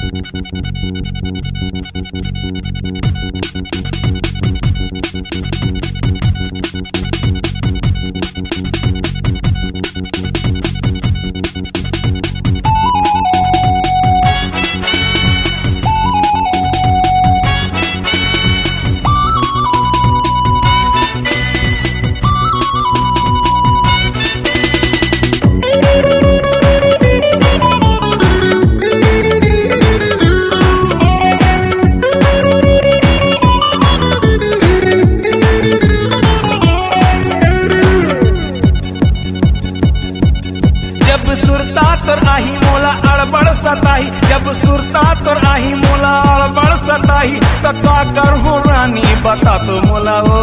जब सुरता तोर आही मोला अड़बड़ सताही, जब सुरता तोर आही मोला अड़बड़ सताही, तो का करहूं रानी बता तो मोला हो।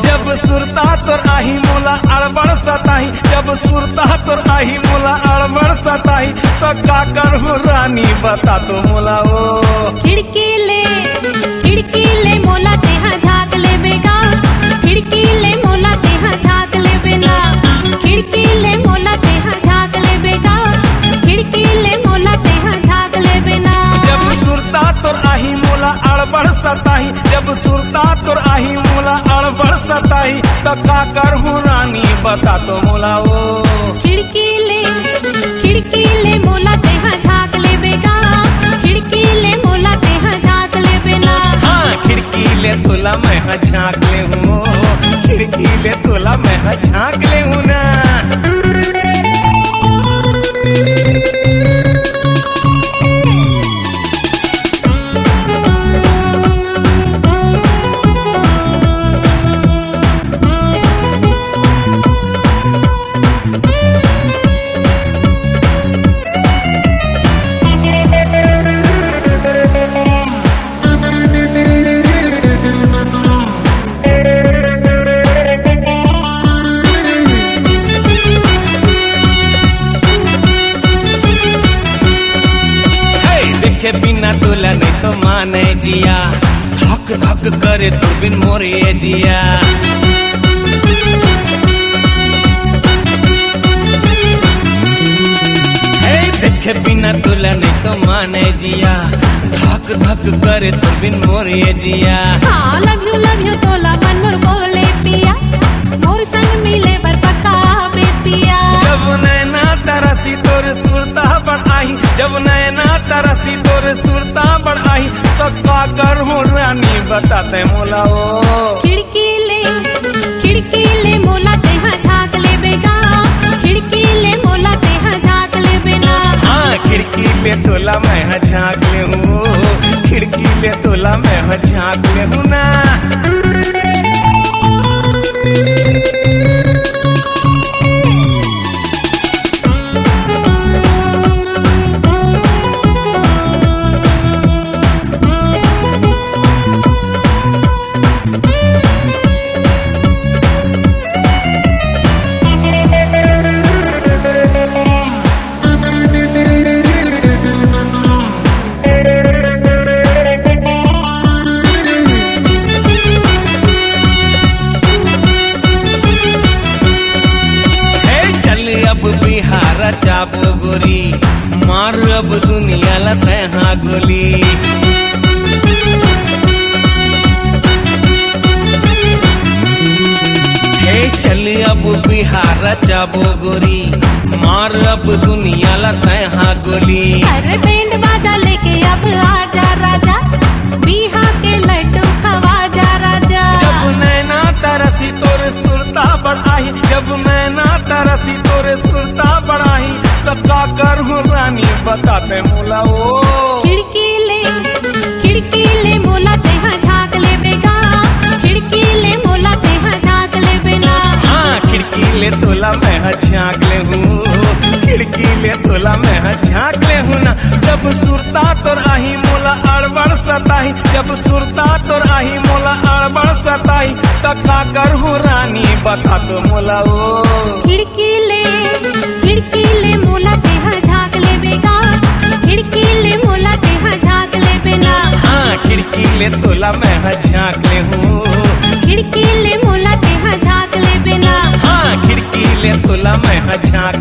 जब सुरता तोर आही मोला अड़बड़ सताही, जब सुरता तोर आही मोला अड़बड़ सताही, तो का करहूं रानी बता तो मोला हो। खिड़की ले मोला तेहा झाँक ले बेगा, खिड़की ले मोला तेहा झाँक ले बेना, खिड़की ले मोला तेहा झाँक ले बेगा, खिड़की ले मोला तेहा झाँक ले बेना। जब सुरता तोर आही मोला अड़बड़ सताही, जब सुरता तोर आही मोला अड़बड़ सताही, तो का करहूं रानी बता तो मोला हो। खिड़की ले मोला तेहा झाँक ले बेगा, खिड़की ले मोला तेहा झाँक ले बेना। हाँ खिड़की ले तोला मैं झाँक ले हूँ, खिड़की ले तोला मैं झाँक ले हूँ ना। देखे बिना तोला नहीं तो माने जिया, धक धक करे तू बिन मोरे जिया। देखे बिना तोला नहीं तो माने जिया, धक धक करे तू बिन मोरे जिया। हाँ लव यू तोला मन मोर बोले पिया, मोर संग मिले बर पक्का बे पिया। जब नैना तरसी तोर सुरता बढ़ आई, जब नैना तरसी तोर सुरता बढ़ आई, तो का करहूं रानी बताते मोला हो। खिड़की ले मोला तेहा झाँक ले बेगा, खिड़की ले मोला तेहा झाँक ले बेना। हाँ खिड़की ले तोला मैं झाँक ले हूँ, खिड़की ले तोला मैं झाँक ले हूँ ना। अब बिहार चाबो गोरी, मार अब दुनिया ला तहा गोली। हे चल अब बिहार चाबो गोरी, मार अब दुनिया ला तहा गोली। अरे बैंड बाजा लेके अब आजा राजा, बिहा के लड्डू खवा जा राजा। जब नैना तरसी तोर सुरता बढ़ाई, जब नैना तरसी तोर सुरता बढ़ाई, तो का करहूं रानी बताते मोला हो। खिड़की ले मोला तेहा झाँक ले बेगा, खिड़की ले मोला तेहा झाँक ले बेना। हाँ खिड़की ले तोला मैं झाँक ले हूँ, खिड़की ले तोला मैं झाँक ले हूँ ना। जब सुरता तोर आही मोला अड़बड़ सताही, जब सुरता तोर आही मोला अड़बड़ सताही, तो का करहूं रानी बता तो मोला हो। खिड़की ले मोला तेहा झाँक ले बेगा, खिड़की ले मोला तेहा झाँक ले बेना। हाँ खिड़की ले तोला मैं झाँक ले हूँ, खिड़की ले मोला तेहा झाँक ले बेना। हाँ खिड़की ले तोला मैं झाँक